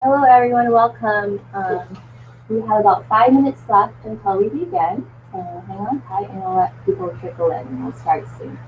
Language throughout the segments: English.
Hello, everyone. Welcome. We have about 5 minutes left until we begin. So hang on tight and I'll let people trickle in and we'll start soon.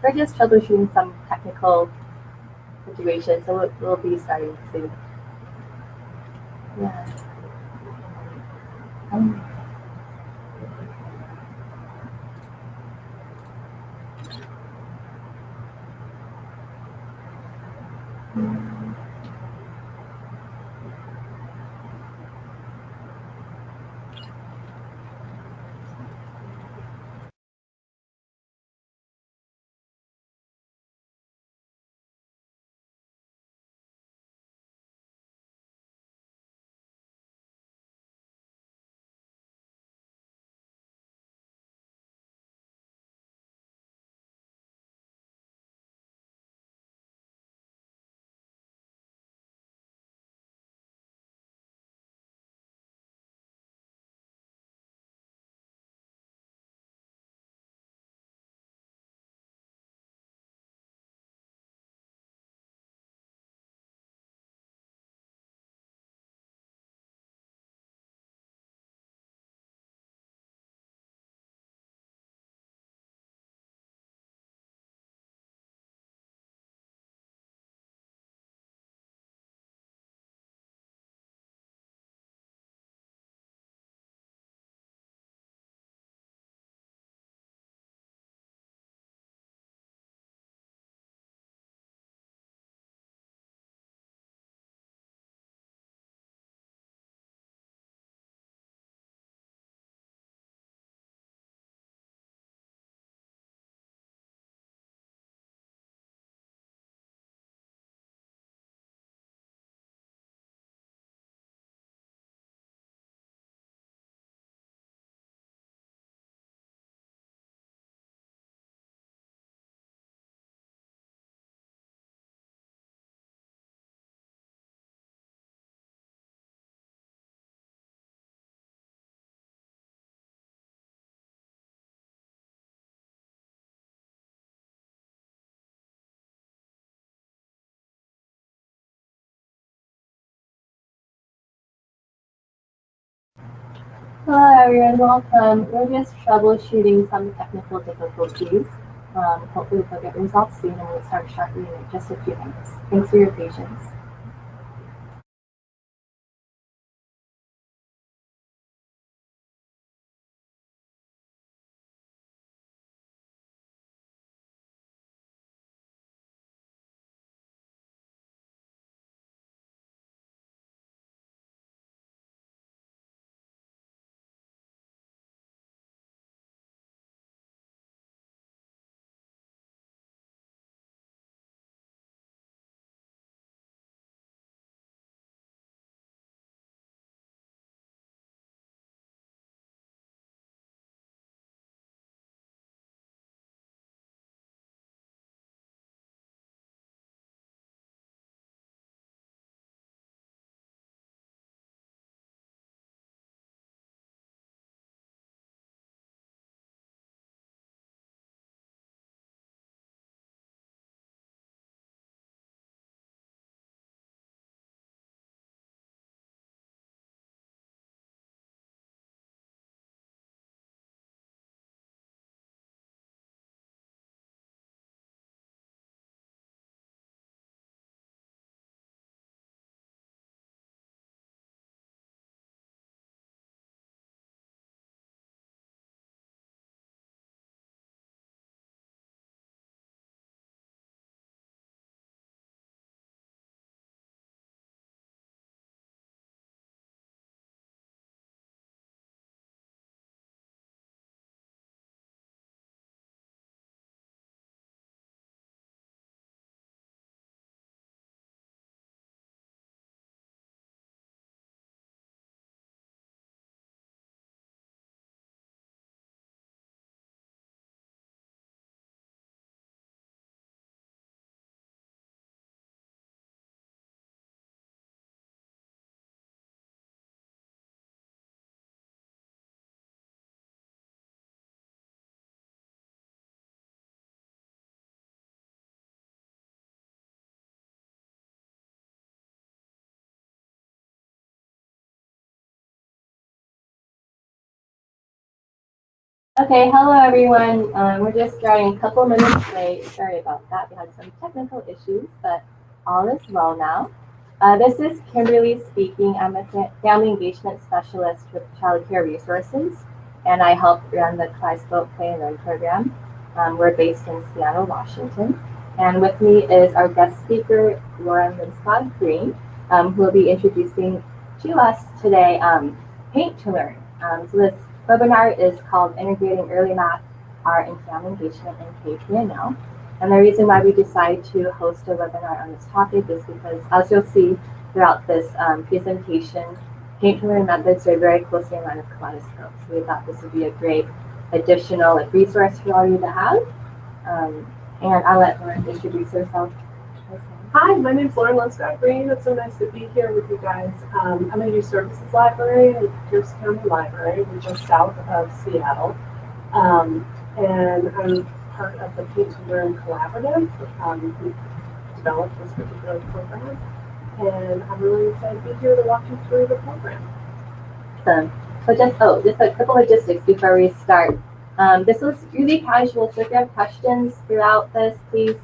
We're just troubleshooting some technical situations, so we'll be starting soon. Yeah. Hello everyone, welcome. We're just troubleshooting some technical difficulties. Hopefully we'll get results soon and we'll start sharply in just a few minutes. Thanks for your patience. Okay, hello everyone. We're just starting a couple minutes late. Sorry about that. We had some technical issues, but all is well now. This is Kimberly speaking. I'm a family engagement specialist with Child Care Resources, and I help run the Lindskog Play and Learn program. We're based in Seattle, Washington. And with me is our guest speaker, Lindskog Greene, who will be introducing to us today Paint to Learn. So this webinar is called Integrating Early Math, Art, and Family Engagement in KP&L. And the reason why we decided to host a webinar on this topic is because, as you'll see throughout this presentation, Paint to Learn methods are very closely aligned with Kaleidoscope. So we thought this would be a great additional resource for all of you to have. And I'll let Lauren introduce herself. Hi, my name is Lindskog Greene. It's so nice to be here with you guys. I'm a Youth Services Librarian at Pierce County Library, which is south of Seattle. And I'm part of the Paint to Learn Collaborative who developed this particular program. And I'm really excited to be here to walk you through the program. Awesome. So just a couple logistics before we start. This was really casual, so if you have questions throughout this, please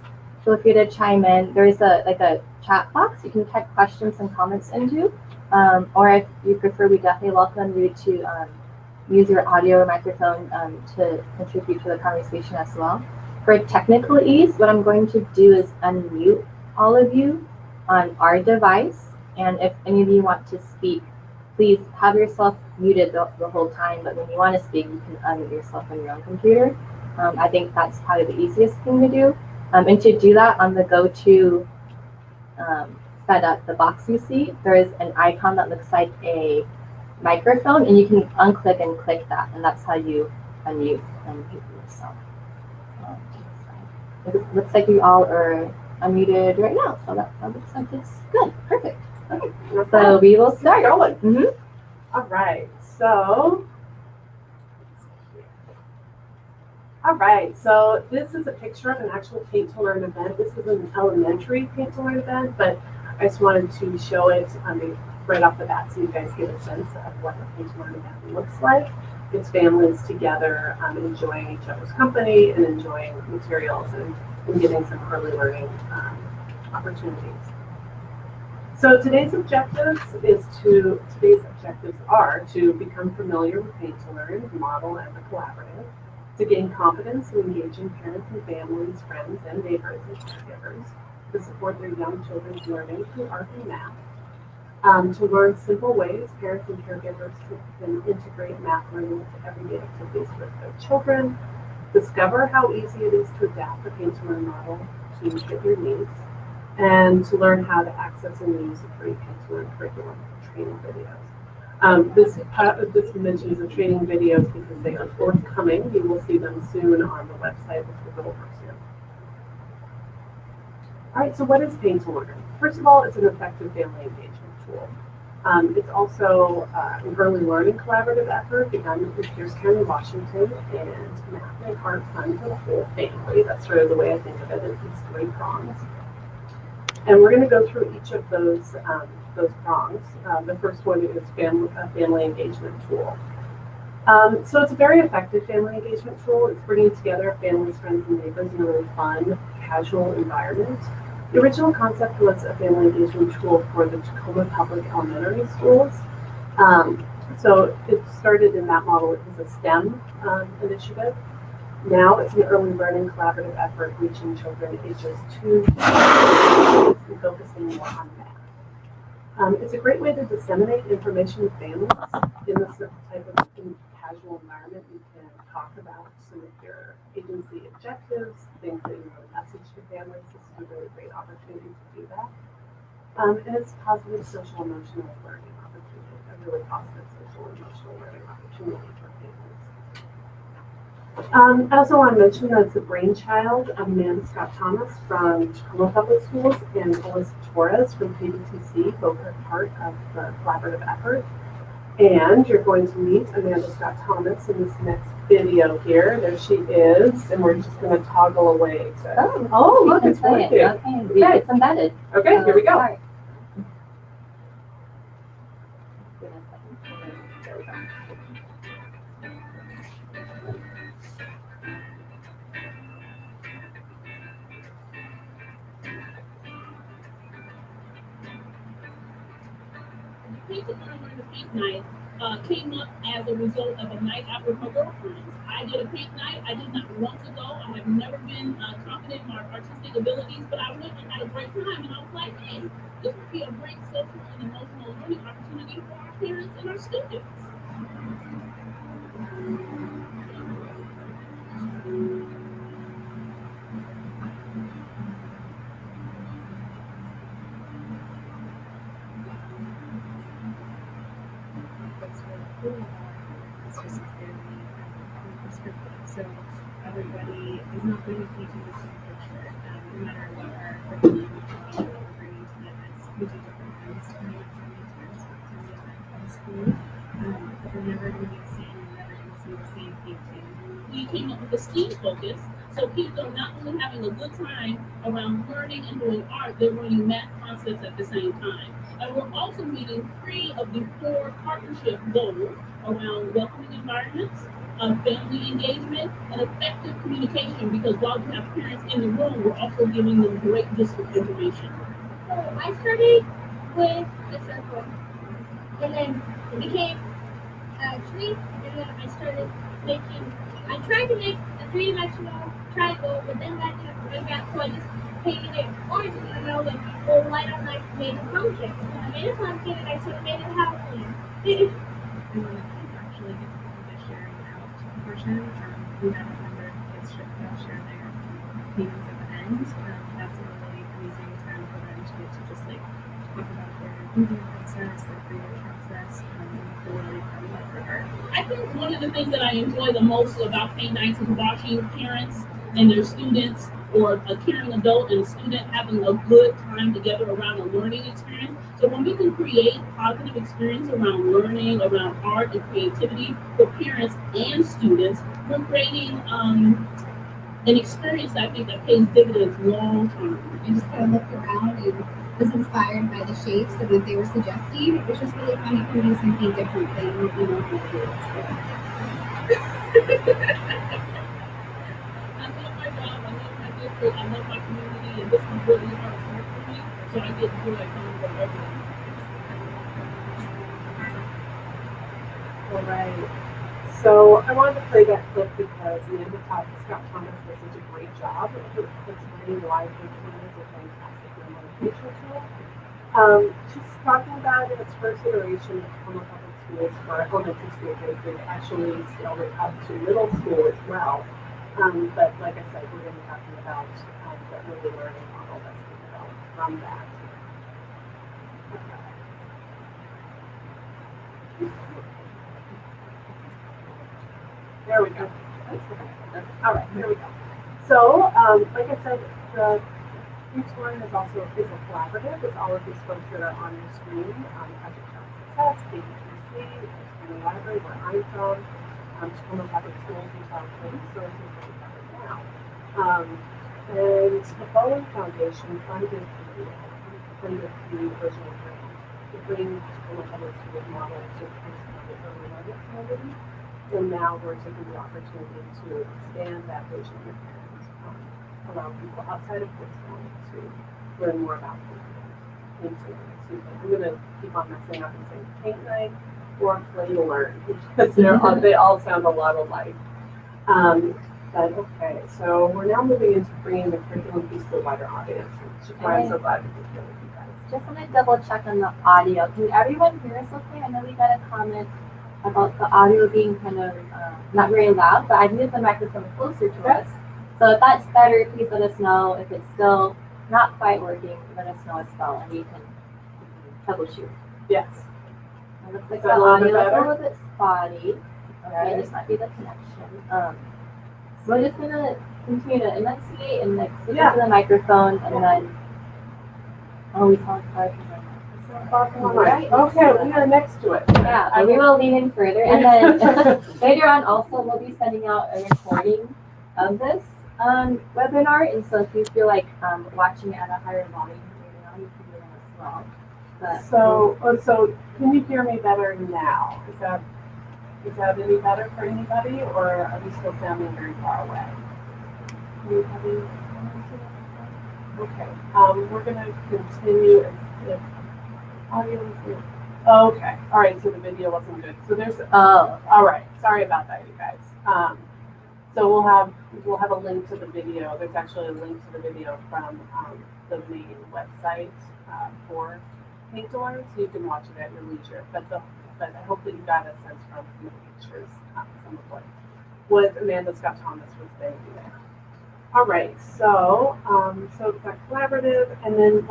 feel free to chime in. There is a chat box you can type questions and comments into, or if you prefer, we definitely welcome you to use your audio or microphone to contribute to the conversation as well. For technical ease, what I'm going to do is unmute all of you on our device, and if any of you want to speak, please have yourself muted the whole time, but when you want to speak, you can unmute yourself on your own computer. I think that's probably the easiest thing to do. And to do that, on the go to setup, the box you see, there is an icon that looks like a microphone, and you can unclick and click that, and that's how you unmute and mute yourself. It looks like you all are unmuted right now, so that looks like it's good. Perfect. Okay, so we will start. Going. All right, so this is a picture of an actual Paint to Learn event. This is an elementary Paint to Learn event, but I just wanted to show it right off the bat so you guys get a sense of what the Paint to Learn event looks like. It's families together enjoying each other's company and enjoying materials and getting some early learning opportunities. So today's objectives are to become familiar with Paint to Learn, model, and the collaborative, to gain confidence in engaging parents and families, friends, and neighbors and caregivers, to support their young children's learning through art and math, to learn simple ways parents and caregivers can integrate math learning into everyday activities with their children, discover how easy it is to adapt the Paint to Learn model to fit your needs, and to learn how to access and use the free Paint to Learn curriculum training videos. This mentions the training videos because they are forthcoming. You will see them soon on the website, which we'll go over soon. All right, so what is Paint to Learn? First of all, it's an effective family engagement tool. It's also an early learning collaborative effort begun with Pierce County, Washington, and math and art fun for the whole family. That's sort of the way I think of it, is these 3 prongs. And we're going to go through each of those prongs. The first one is a family engagement tool. So it's a very effective family engagement tool. It's bringing together families, friends, and neighbors in a really fun, casual environment. The original concept was a family engagement tool for the Tacoma Public Elementary Schools. So it started in that model. It was a STEM initiative. Now it's an early learning collaborative effort reaching children ages 2 and focusing more on math. It's a great way to disseminate information with families in this type of casual environment. You can talk about some of your agency objectives, things that you want to message to families. This is a really great opportunity to do that. And it's a positive social emotional learning opportunity, a really positive social emotional learning opportunity for families. I also want to mention that it's a brainchild of Amanda Scott Thomas from Tacoma Public Schools and Alyssa Torres from KBTC, both are part of the collaborative effort. And you're going to meet Amanda Scott Thomas in this next video here. There she is, and we're just going to toggle away. Look, it's working. Okay, it's embedded. Okay, here we go. Sorry. There we go. Paint to Learn the Paint Night came up as a result of a night out with my girlfriends. I did a paint night. I did not want to go. I have never been confident in my artistic abilities, but I went and had a great time. And I was like, hey, this would be a great social and emotional learning opportunity for our parents and our students. What's really cool about it is just a family perspective. So everybody is not going to paint in the same picture. No matter what our curriculum what we're bringing to them is we do different things depending on how many times to the event at school. But they're never going to be the same. You're never going to see the same painting. We came up with a STEAM focus, so kids are not only having a good time around learning and doing art, they're learning math concepts at the same time. And we're also meeting 3 of the 4 partnership goals around welcoming environments, family engagement, and effective communication, because while we have parents in the room, we're also giving them great district information. So I started with a circle, and then it became a tree, and then I tried to make a 3-dimensional triangle, but then that didn't work out, so I just painted it orange, and I was like, well, why don't I make a pumpkin? So I made a pumpkin, and I sort of made it Halloween. And when the kids actually get to the sharing out portion, we had a number of kids share their paintings at the end. That's a really amazing time for them to get to just like talk about their thinking process, their creative process, really love their art. I think one of the things that I enjoy the most about paint nights is watching parents and their students, or a caring adult and a student, having a good time together around a learning experience. So when we can create positive experience around learning, around art and creativity for parents and students, we're creating an experience that I think that pays dividends long term. You just kind of look around and was inspired by the shapes that they were suggesting. It was just really fun to do something different than what we normally do at school. I love my job, I love my district, I love my community, and this is really hard work for me, so I get to do like coming to every. All right. So I wanted to play that clip because Amanda Scott Thomas does such a great job of explaining why Facilitation is a fantastic memorization tool. She's talking about in its first iteration of Tacoma Public Schools for elementary school grade. They've actually scaled it up to middle school as well. But like I said, we're going to be talking about the early learning model that's been developed from that. There we go. All right, here we go. So, like I said, the Youth Librarian is also a collaborative with all of these folks that are on your screen. Project Child Success, KP&L, Youth Library, where I'm from, Tacoma Public Schools, and Child Care Resources that we have right now. And the Bowen Foundation funded the original grant to bring Tacoma Public Schools model to the early learning community. And now we're taking the opportunity to expand that vision and allow people outside of Frisco to learn more about painting. I'm going to keep on messing up and saying paint night or play to learn because they all sound a lot alike. But okay, so we're now moving into bringing the curriculum piece to a wider audience, which is why I'm so glad to be here with you guys. Just want to double check on the audio. Can everyone hear us okay? I know we got a comment about the audio being kind of not very loud, but I moved the microphone closer to us. So if that's better, please let us know. If it's still not quite working, let us know as well, and we can troubleshoot. Yes. It looks like the audio is a little bit spotty. Okay, this might be the connection. We're just gonna continue to enunciate and like speak into the microphone, and then we sound far from right. Okay, we are next to it. Yeah, and we will lean in further, and then later on also we'll be sending out a recording of this webinar, and so if you feel like watching it at a higher volume later on, you can do that as well. But, so can you hear me better now? Is that any better for anybody, or are we still sounding very far away? Okay, we're going to continue. Audio is here. Okay, all right, so the video wasn't good. So there's, all right, sorry about that, you guys. So we'll have a link to the video. There's actually a link to the video from the main website for Paint to Learn, so you can watch it at your leisure. But I hope that you got a sense from the pictures, some of what Amanda Scott Thomas was saying there. All right, so it's a collaborative, and then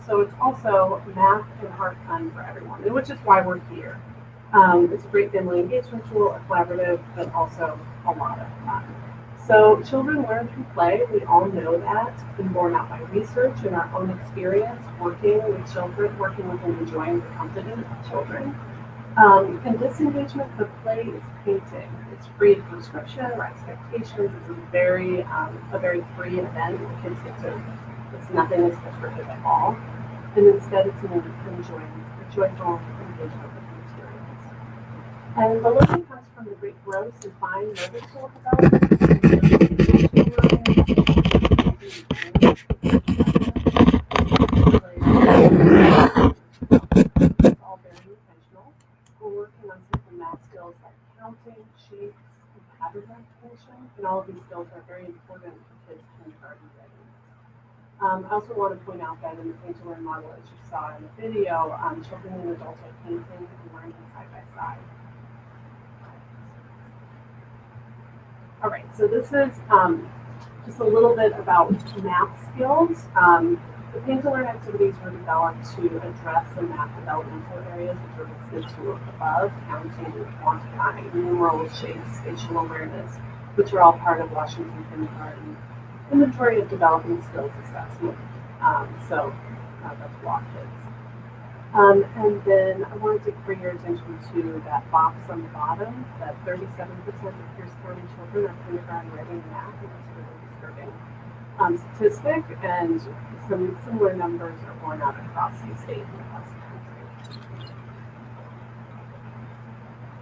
so it's also math and art fun for everyone, and which is why we're here. It's a great family engagement tool, a collaborative, but also a lot of fun. So children learn through play. We all know that. It's been borne out by research and our own experience working with children, working with and enjoying the company of children. And disengagement for play is painting. It's free of prescription or expectations. It's a very free event. The kids get to, nothing is prescriptive at all. And instead it's an joyful engagement with the materials. And the learning comes from the great gross and fine motor tool It's all very intentional. We're working on simple math skills like counting, shapes, and pattern recognition, and all of these skills are very important for kids' kindergarten readiness. I also want to point out that in the Paint to Learn model, as you saw in the video, children and adults are painting and learning side by side. All right, so this is just a little bit about math skills. The Paint to Learn activities were developed to address the math developmental areas which are listed to above: counting, quantifying, numerals, shapes, spatial awareness, which are all part of Washington Kindergarten Inventory of Developing Skills Assessment. So that's WAK kids. And then I wanted to bring your attention to that box on the bottom, that 37% of Pierce County children are kindergarten ready in math, and it's really disturbing. statistic, and some similar numbers are borne out across the state and across the country.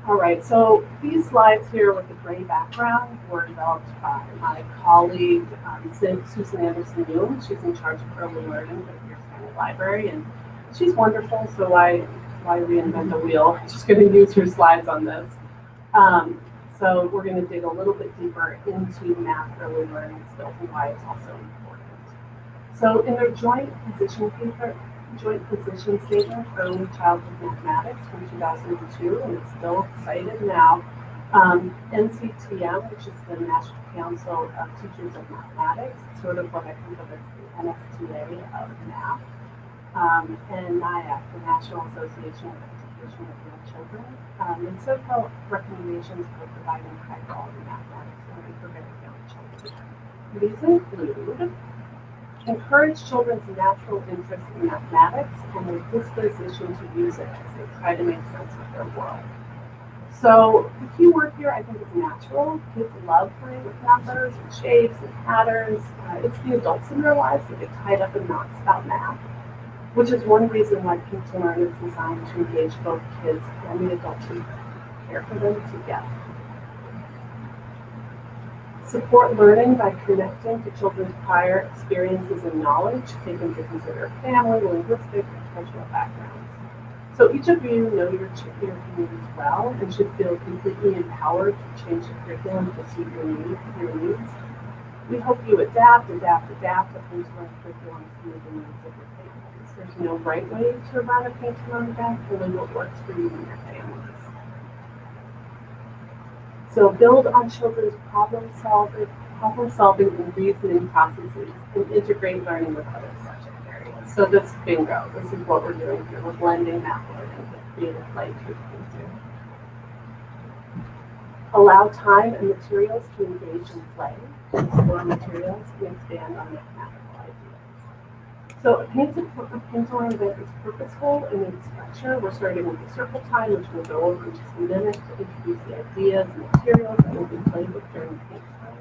All right, so these slides here with the gray background were developed by my colleague, Susan Anderson-Young. She's in charge of early learning at the Youth Library, and she's wonderful, so why reinvent the wheel? I'm just going to use her slides on this. So we're going to dig a little bit deeper into math early learning skills and why it's also important. So in their joint position statement for early childhood mathematics from 2002, and it's still cited now, NCTM, which is the National Council of Teachers of Mathematics, sort of what I think of as the NSTA of math, and NIAC, the National Association of Education of Young Children, and several recommendations for providing high-quality mathematics learning for very young children. These include encourage children's natural interest in mathematics and their disposition to use it as they try to make sense of their world. So the key word here, I think, is natural. Kids love playing with numbers and shapes and patterns. It's the adults in their lives that get tied up in knots about math, which is one reason why Pink to Learn is designed to engage both kids and the adults who care for them together. Support learning by connecting to children's prior experiences and knowledge, taking into consider family, linguistic, and cultural backgrounds. So each of you know your communities well and should feel completely empowered to change the curriculum to suit your needs. We hope you adapt the Paint to Learn curriculum to meet the needs of your families. There's no right way to run a Paint to Learn event, only what works for you and your families. So build on children's problem solving and reasoning processes and integrate learning with other subject areas. So this bingo, this is what we're doing here. We're blending math learning with creative play through painting. Allow time and materials to engage in play, explore materials, and expand on mathematical ideas. So a Paint to Learn event is purposeful in its structure. We're starting with the circle time, which we'll go over in just a minute to introduce the ideas and materials that will be played with during paint time.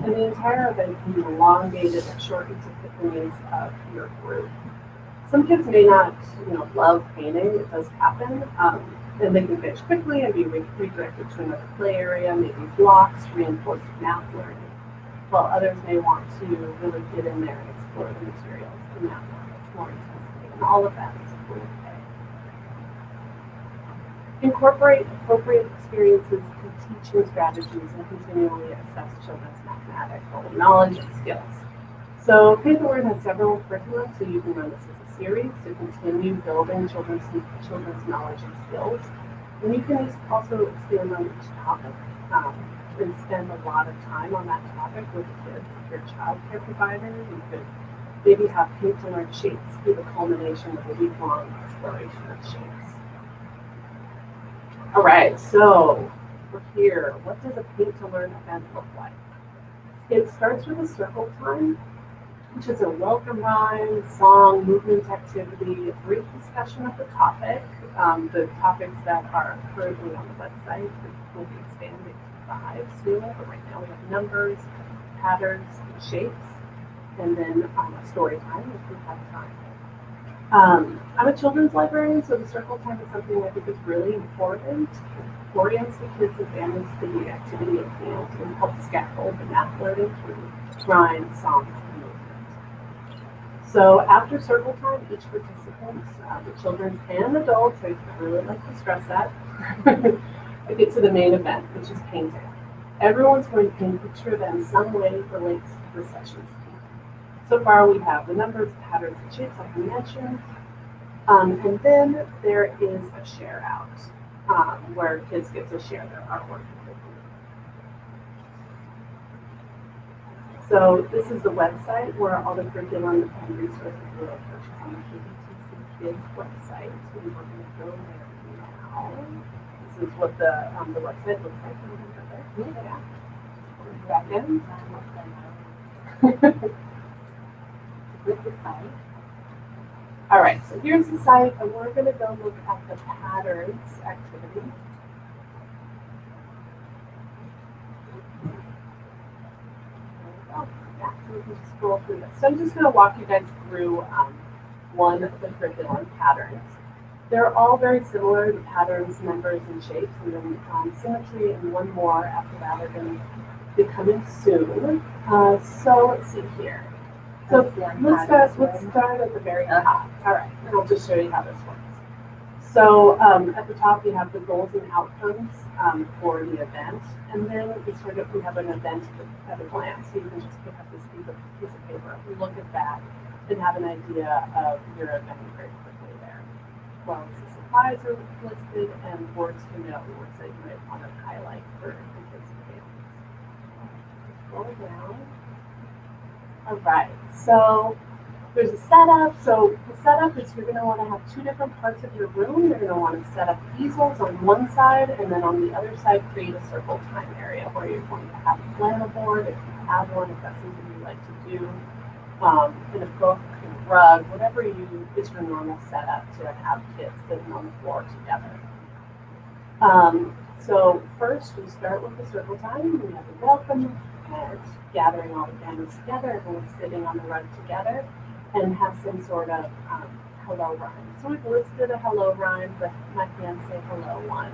And the entire event can be elongated and shortened to fit the needs of your group. Some kids may not, love painting. It does happen. And they can finish quickly and be redirected to another play area, maybe blocks, reinforced math learning, while others may want to really get in there and explore the materials in mathematics more intensely. And all of that is okay. Incorporate appropriate experiences and teaching strategies and continually assess children's mathematical knowledge and skills. So Paint to Learn has several curriculums, so you can run this as a series to continue building children's knowledge and skills. And you can also expand on each topic and spend a lot of time on that topic with the kids. If you're a child care provider, you could maybe have Paint to Learn shapes be the culmination of a week-long exploration of shapes. All right, so we're here. What does a Paint to Learn event look like? It starts with a circle time, which is a welcome rhyme, song, movement activity, a brief discussion of the topic. The topics that are currently on the website will be expanded to 5 soon, but right now we have numbers, patterns, and shapes, and then a story time if we have time. I'm a children's librarian, so the circle time is something I think is really important. It orients the kids and families to the activity at hand and helps scaffold the math learning through rhyme, songs, and movement. So after circle time, each participant, the children and adults, I really like to stress that, get to the main event, which is painting. Everyone's going to paint a picture that in some way relates to the session's theme. So far we have the numbers, patterns, and shapes, like I mentioned. And then there is a share out, where kids get to share their artwork. So this is the website where all the curriculum and resources will purchase on the KP&L Kids website. So we're going to go there now. This is what the website looks like. Yeah. Back in. With the site. All right, so here's the site, and we're going to go look at the patterns activity. So we can just scroll through this. So I'm just going to walk you guys through one of the curriculum patterns. They're all very similar, the patterns, members, and shapes, and then symmetry and one more after that are going to be coming soon. So let's see here. So let's start at the very top. All right, and I'll just show you how this works. So at the top you have the goals and outcomes for the event, and then we have an event at a glance. So you can just pick up this piece of paper, look at that, and have an idea of your event very quickly there. Well, the supplies are listed and words to know, words that you might want to highlight for the kids and families. Scroll down. All right, so there's a setup. So the setup is you're going to want to have two different parts of your room. You're going to want to set up easels on one side, and then on the other side create a circle time area where you're going to have a flannel board if you have one, if that's something you like to do, and a book and a rug, whatever is your normal setup to have kids sitting on the floor together. So first we start with the circle time. We have a welcome and gathering all the families together, everyone's sitting on the rug together, and have some sort of hello rhyme. So we've listed a hello rhyme, but my hands say hello one.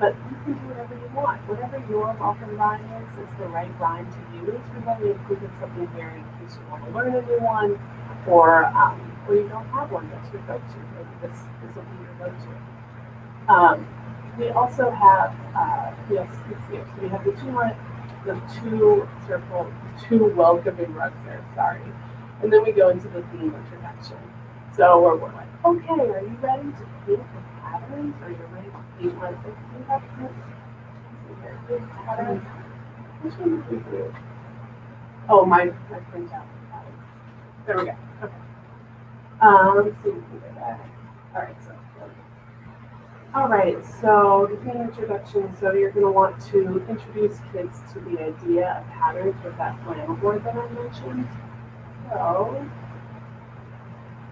But you can do whatever you want. Whatever your welcome rhyme is the right rhyme to use. We've only included something here in case you want to learn a new one, or you don't have one that's your go-to. Maybe this will be your go-to. We also have, let's see, so we have the two welcoming rugs there, sorry. And then we go into the theme introduction. So we're like, okay, are you ready to paint the patterns? Are you ready to paint like this? Patterns. Which one did we do? Oh, my printout. There we go. Okay. Let's see if we can get that. All right, so the theme introduction. So you're going to want to introduce kids to the idea of patterns with that flannel board that I mentioned. So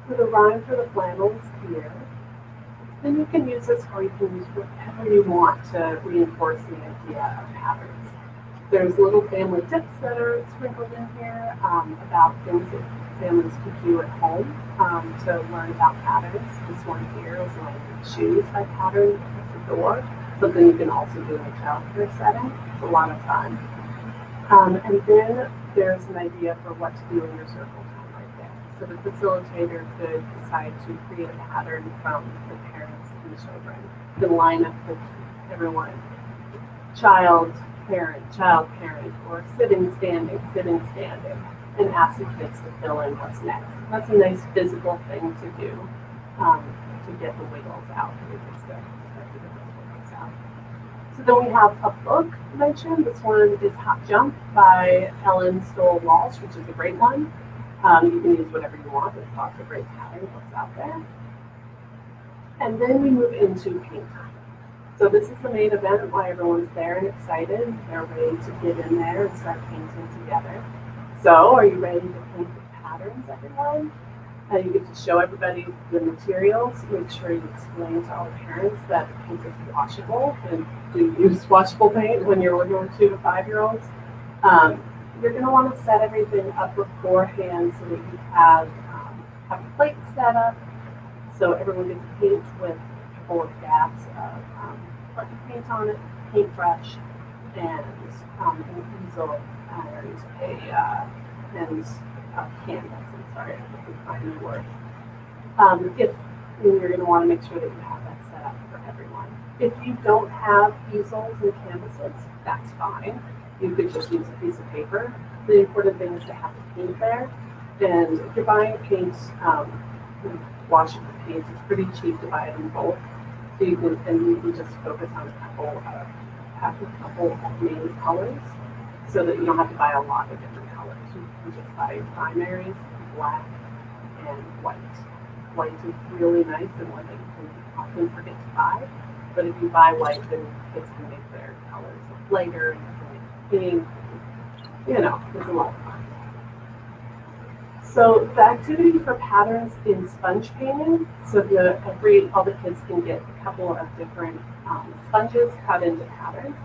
the rhyme for the flannel is here. Then you can use this, or you can use whatever you want to reinforce the idea of patterns. There's little family tips that are sprinkled in here about things that families could do at home to learn about patterns. This one here is like shoes by pattern at the door, something you can also do in a childcare setting. It's a lot of fun. And then there's an idea for what to do in your circle time right there. So the facilitator could decide to create a pattern from the parents and the children. You can line up with everyone, child, parent, or sitting, standing, and ask the kids to fill in what's next. That's a nice physical thing to do to get the wiggles out, for the kids to start to get those wiggles out. So then we have a book mentioned. This one is Hot Jump by Ellen Stoll Walsh, which is a great one. You can use whatever you want. There's lots of great pattern books out there. And then we move into paint time. So this is the main event, why everyone's there and excited. They're ready to get in there and start painting together. So are you ready to paint the patterns, everyone? You get to show everybody the materials. Make sure you explain to all the parents that the paint is washable and do use washable paint when you're working with 2 to 5-year-olds. You're going to want to set everything up beforehand so that you have a plate set up so everyone gets paint with a couple of dabs of paint on it, paintbrush, and an easel and canvas. I'm sorry, I couldn't find the word. You're going to want to make sure that you have that set up for everyone. If you don't have easels and canvases, that's fine. You could just use a piece of paper. The important thing is to have the paint there. And if you're buying paint, washable paint, it's pretty cheap to buy it in bulk. So you can just focus on a couple of main colors so that you don't have to buy a lot of different colors. You can just buy your primaries, black and white. White is really nice and one that you can often forget to buy. But if you buy white, then kids can make their colors lighter and pink. It's a lot of fun. So the activity for patterns in sponge painting, so all the kids can get a couple of different sponges cut into patterns.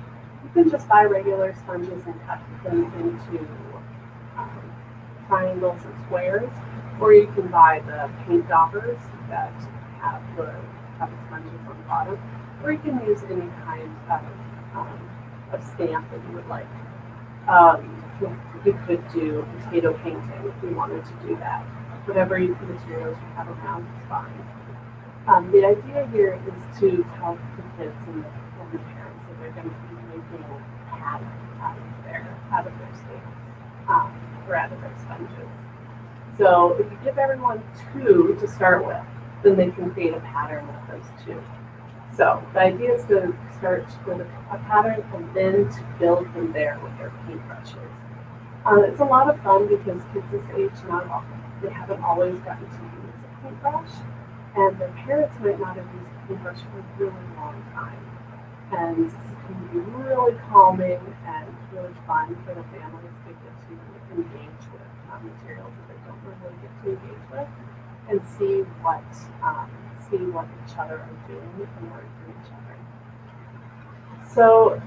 You can just buy regular sponges and cut them into triangles and squares, or you can buy the paint daubers that have the sponges on the bottom, or you can use any kind of stamp that you would like. You could do potato painting if you wanted to do that. Whatever materials you have around is fine. The idea here is to tell the kids and the parents that they're going to be making a pattern out of their stamps or out of their sponges. So if you give everyone 2 to start with, then they can create a pattern with those 2. So the idea is to start with a pattern and then to build from there with their paintbrushes. It's a lot of fun because kids this age, they haven't always gotten to use a paintbrush, and their parents might not have used a paintbrush for a really long time. And it can be really calming and really fun for the families to get to engage with materials that they don't normally get to engage with, and see what each other are doing and learn from each other. So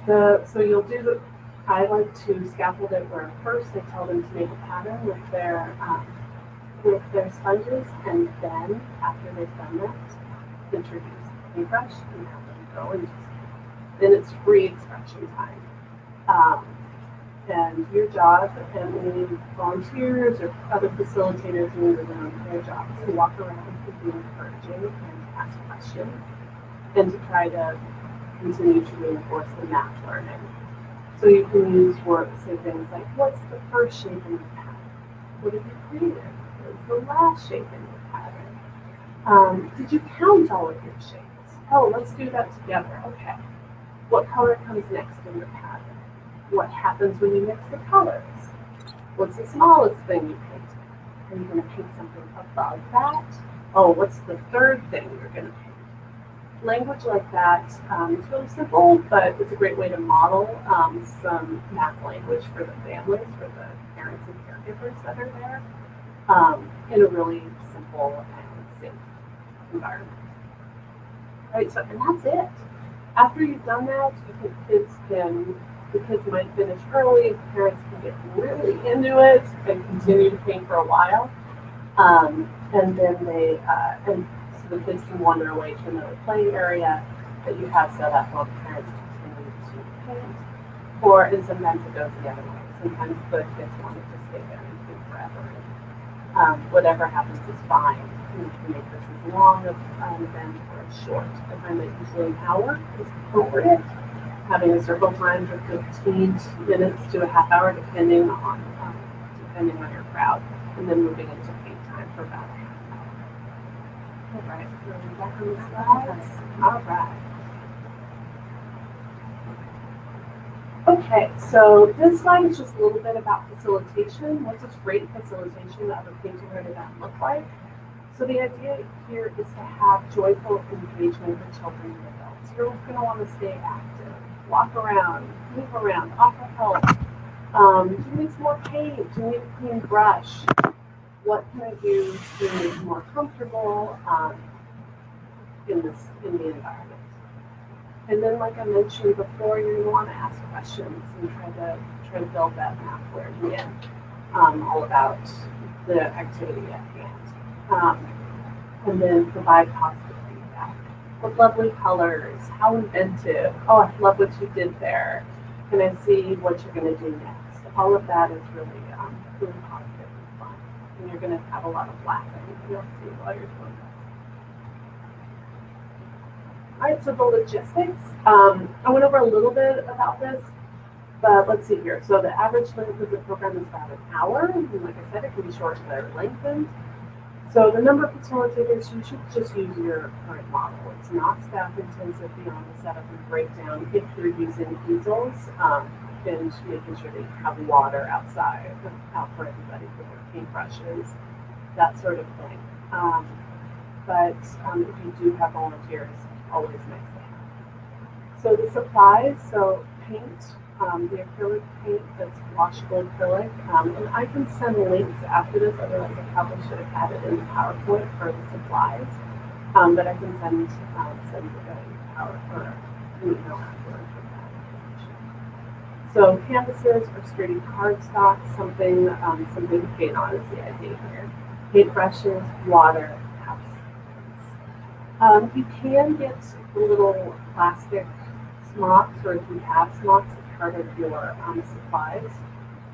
you'll do the. I like to scaffold it where first I tell them to make a pattern with their sponges, and then after they've done that, introduce the paintbrush and have them go and then it's free expression time. And your job, and any volunteers or other facilitators in the room, their job is to walk around and be encouraging and to ask questions and to try to continue to reinforce the math learning. So you can use words, say things like, what's the first shape in the pattern? What have you created? What's the last shape in your pattern? Did you count all of your shapes? Oh, let's do that together. Okay. What color comes next in your pattern? What happens when you mix the colors? What's the smallest thing you paint? Are you going to paint something above that? Oh, what's the third thing you're going to paint? Language like that is really simple, but it's a great way to model some math language for the families, for the parents and caregivers that are there, in a really simple and safe environment. All right, so and that's it. After you've done that, the kids might finish early, parents can get really into it and continue to paint for a while. And then and so the kids can wander away to another play area that you have set up while the parents continue to paint. Or and sometimes it goes the other way. Sometimes the kids want to just stay there and paint forever. Whatever happens is fine. You can make this as long of an event or as short. I find that usually an hour is appropriate. Having a circle time for 15 minutes to a half hour, depending on your crowd, and then moving into paint time for about a half hour. All right, so back on the slides. All right. Okay, so this slide is just a little bit about facilitation. What does great facilitation of a paint-to-learn event look like? So the idea here is to have joyful engagement with children and adults. You're going to want to stay active, walk around, move around, offer help. Do you need some more paint? Do you need a clean brush? What can I do to make you more comfortable in the environment? And then, like I mentioned before, you're going to want to ask questions and try to build that math learning in, all about the activity at hand. And then provide positive feedback. What lovely colors, how inventive. Oh, I love what you did there. Can I see what you're going to do next? All of that is really, really positive and fun. And you're going to have a lot of laughing, you'll see, while you're doing that. All right, so the logistics. I went over a little bit about this, but let's see here. So the average length of the program is about an hour. And like I said, it can be shortened or lengthened. So the number of facilitators, you should just use your current model. It's not staff intensive beyond the setup and breakdown if you're using easels and making sure that you have water outside, out for everybody for their paintbrushes, that sort of thing. But if you do have volunteers, always nice to have. So the supplies, so paint, the acrylic paint that's washable acrylic, and I can send links after this, otherwise I probably should have had it in the PowerPoint for the supplies, but I can send you a PowerPoint or an email afterwards with that information. So canvases or sturdy cardstock, something to paint on is the idea here. Paintbrushes, water, cups. You can get little plastic smocks, or if you have smocks as part of your supplies,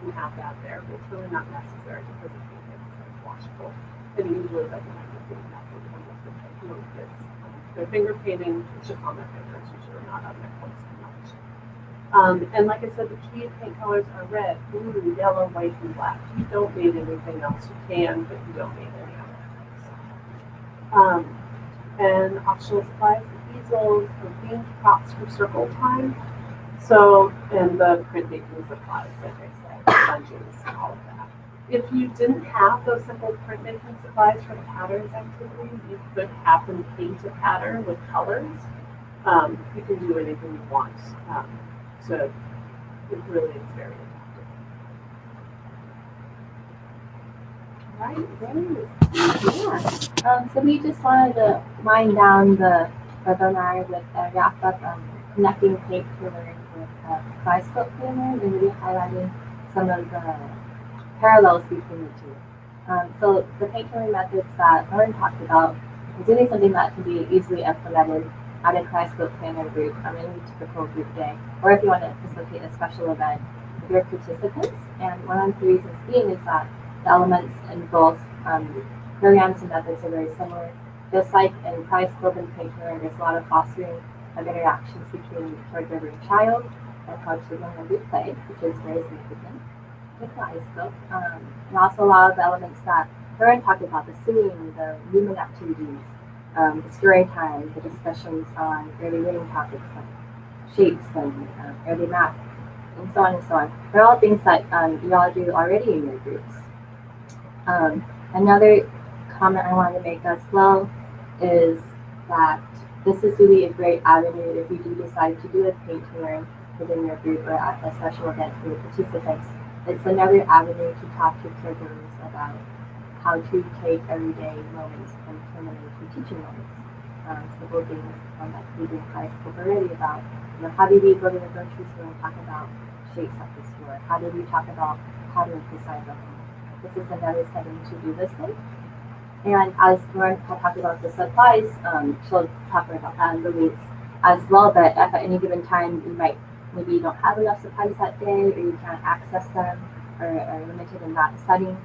you can have that there, but it's really not necessary because it's washable. And it usually doesn't have to be that big when most kids. Their finger painting, it's just on their fingers, usually not on their clothes too much. And like I said, the key paint colors are red, blue, yellow, white, and black. You don't need anything else. You can, but you don't need any other things. And optional supplies, the easels, the themed props for circle time. So, and the print making supplies, like I said, sponges, all of that. If you didn't have those simple printmaking supplies for the patterns activity, you could have them paint a pattern with colors. You can do anything you want. So it really is very adaptive. Right, great. Yeah. So we just wanted to wind down the webinar with a wrap up on connecting paint to learn with Kaleidoscope Planner and really highlighting some of the parallels between the two. So the paint to learn methods that Lauren talked about is really something that can be easily implemented at a Kaleidoscope Planner group on any typical group day, or if you want to facilitate a special event with your participants. And one of the reasons being is that the elements in both programs and methods are very similar. Just like in Kaleidoscope and paint to learn, there's a lot of fostering of interactions between caregiver and child, and how children learn to play, which is very significant. The Kaleidoscope, and also a lot of the elements that Lauren talked about, the singing, the movement activities, the story time, the discussions on early learning topics like shapes and early math, and so on and so on. They're all things that you all do already in your groups. Another comment I want to make as well is that this is really a great avenue if you do decide to do a paint to learn within your group or at a special event for your participants. It's another avenue to talk to caregivers about how to take everyday moments and turn them into teaching moments. Simple things that we do in high school already about, how do we go to the grocery store and talk about shapes at the store? How do we talk about patterns beside the home? This is another setting to do this in. And as Lauren talked about the supplies, she'll talk about that in the links as well, but if at any given time maybe you don't have enough supplies that day, or you can't access them, or are limited in that setting,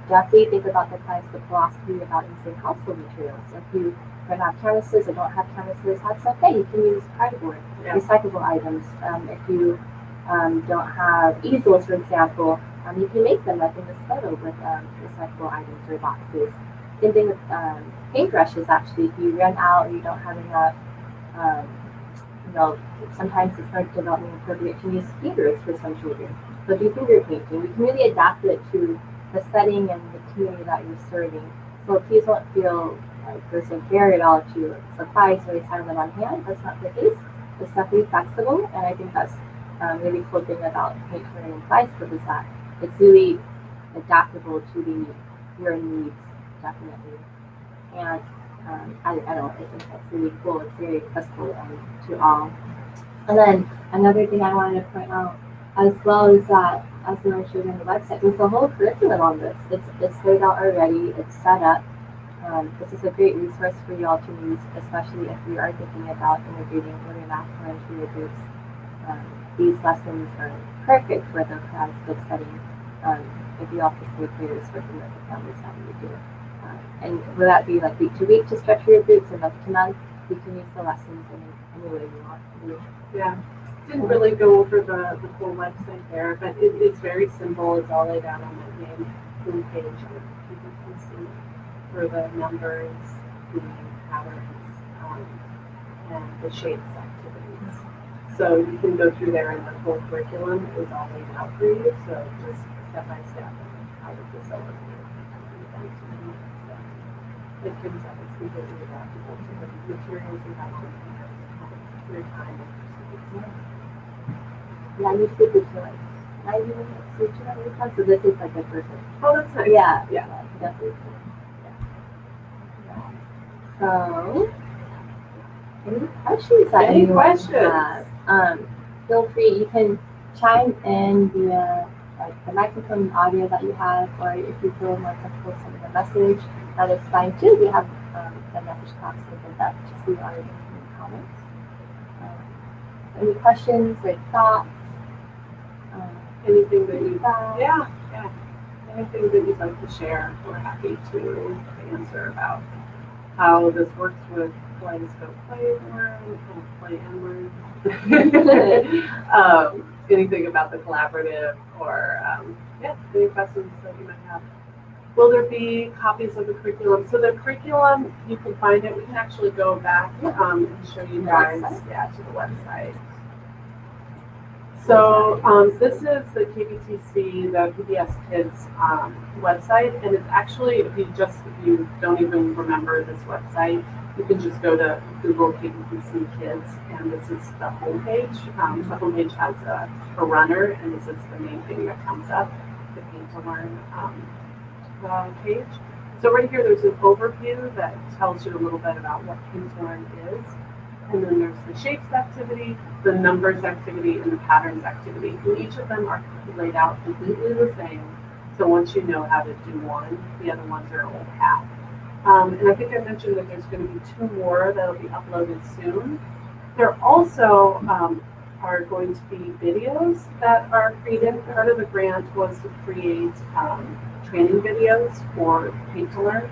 definitely think about the Kaleidoscope philosophy about using household materials. If you don't have canvases or don't have canvases, that's okay. You can use cardboard, recyclable items. If you don't have easels, for example, you can make them like in this photo with recyclable items or boxes. Same thing with paintbrushes, actually. If you run out or you don't have enough, sometimes it's not development appropriate to use fingers for some children. So do finger painting. We can really adapt it to the setting and the community that you're serving. So please don't feel like there's a barrier at all to supplies or having them on hand. That's not the case. It's definitely flexible, and I think that's really cool thing about paint to learn and Kaleidoscope is that it's really adaptable to your needs, definitely. And I think that's really cool. It's very accessible to all. And then another thing I wanted to point out as well is that, as I showed on the website, there's a whole curriculum on this. It's laid out already. It's set up. This is a great resource for you all to use, especially if you are thinking about integrating learning math into your groups. These lessons are perfect for the Kaleidoscope setting if you all facilitators working with the families that you do. And will that be like week to week to structure your groups, or month to month? You can use the lessons any way you want to do. Yeah. Didn't really go over the full website there, but it's very simple. It's all laid out on the main homepage. People can see for the numbers, the patterns, and the shapes activities. So you can go through there, and the whole curriculum is all laid out for you. So just step by step how to facilitate the event. It turns out it's completely adaptable to the materials you have to your time. Yeah, you should do like 90 minutes each and every time, so this is like a perfect. Oh, that's nice. Yeah, definitely. Yeah. So, any questions that Any anyone questions? has? Feel free. You can chime in via like the microphone and audio that you have, or if you feel more comfortable sending a message, that is fine too. We have the message box opened up to see our comments. Any questions or thoughts? Anything that you, yeah, anything that you'd like to share, we're happy to answer about how this works with Lindskog Play and Learn. Anything about the collaborative, or any questions that you might have. Will there be copies of the curriculum? So the curriculum, you can find it. We can actually go back and show you guys, to the website. So this is the KPTC, the PBS Kids website, and it's actually, if you don't even remember this website, you can just go to Google KPTC Kids, and this is the homepage. The homepage has a runner, and this is the main thing that comes up, the Paint to Learn page. So right here, there's an overview that tells you a little bit about what Paint to Learn is. And then there's the shapes activity, the numbers activity, and the patterns activity. And each of them are laid out completely the same. So once you know how to do one, the other ones are old hat. And I think I mentioned that there's going to be 2 more that will be uploaded soon. There also are going to be videos that are created. Part of the grant was to create training videos for Paint to Learn.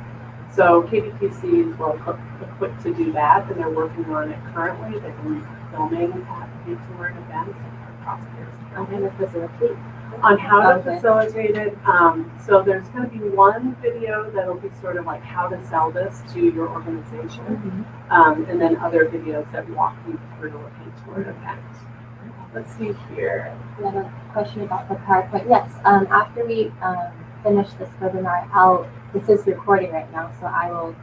So KPTC is well equipped to do that, and they're working on it currently. They've been filming at Paint to Learn events across years. On how to facilitate it. So there's going to be one video that'll be sort of like how to sell this to your organization, and then other videos that walk you through a Paint to Learn event. Let's see here. We have a question about the PowerPoint. Yes, after we finish this webinar, this is recording right now, so I will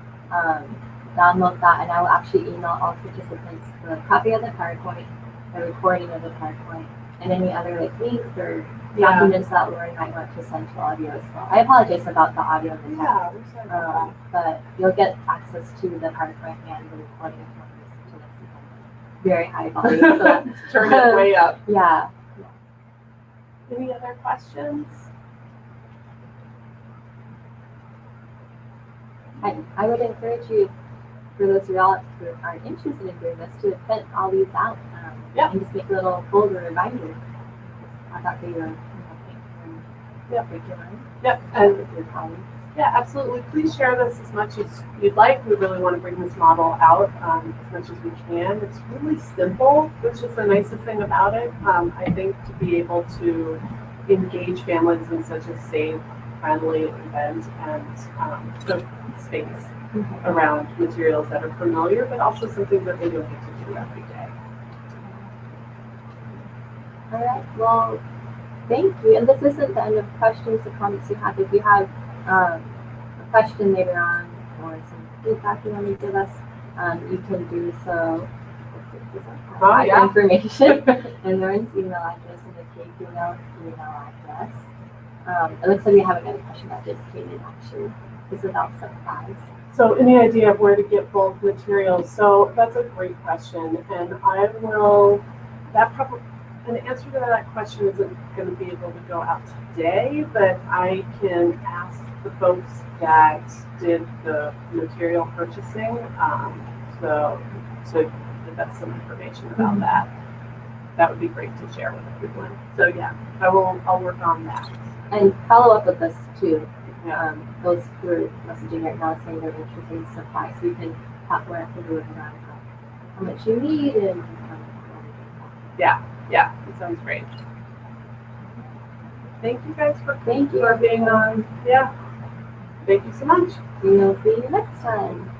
download that, and I will actually email all participants the copy of the PowerPoint, the recording of the PowerPoint, and any other like links or documents that Lauren might want to send to all of you as well. I apologize about the audio and the text, but you'll get access to the PowerPoint and the recording if you want to listen to it. Very high volume, so turn it way up. Yeah. Any other questions? I would encourage you, for those who are interested in doing this, to print all these out and just make a little folder reminder about your curriculum. Yep. And your colleagues. Yeah, absolutely. Please share this as much as you'd like. We really want to bring this model out as much as we can. It's really simple, which is the nicest thing about it. I think to be able to engage families in such a safe, friendly event and the space around materials that are familiar, but also something that they don't get to do every day. All right. Well, thank you. And this isn't the end of questions or comments you have. If you have a question later on or some feedback you want to give us, you can do so. Information and Lauren's email address and the KP&L email address. It looks like we haven't got a question that just came in actually. This is about supplies. So any idea of where to get bulk materials? So that's a great question, and I will, an answer to that question isn't going to be able to go out today, but I can ask the folks that did the material purchasing so that's some information about that. That would be great to share with everyone. So yeah, I'll work on that. And follow up with us too. Those who are messaging right now saying they're interested in supplies, so you can talk more after the webinar about how much you need and yeah, it sounds great. Thank you guys for being on. Yeah, thank you so much. We'll see you next time.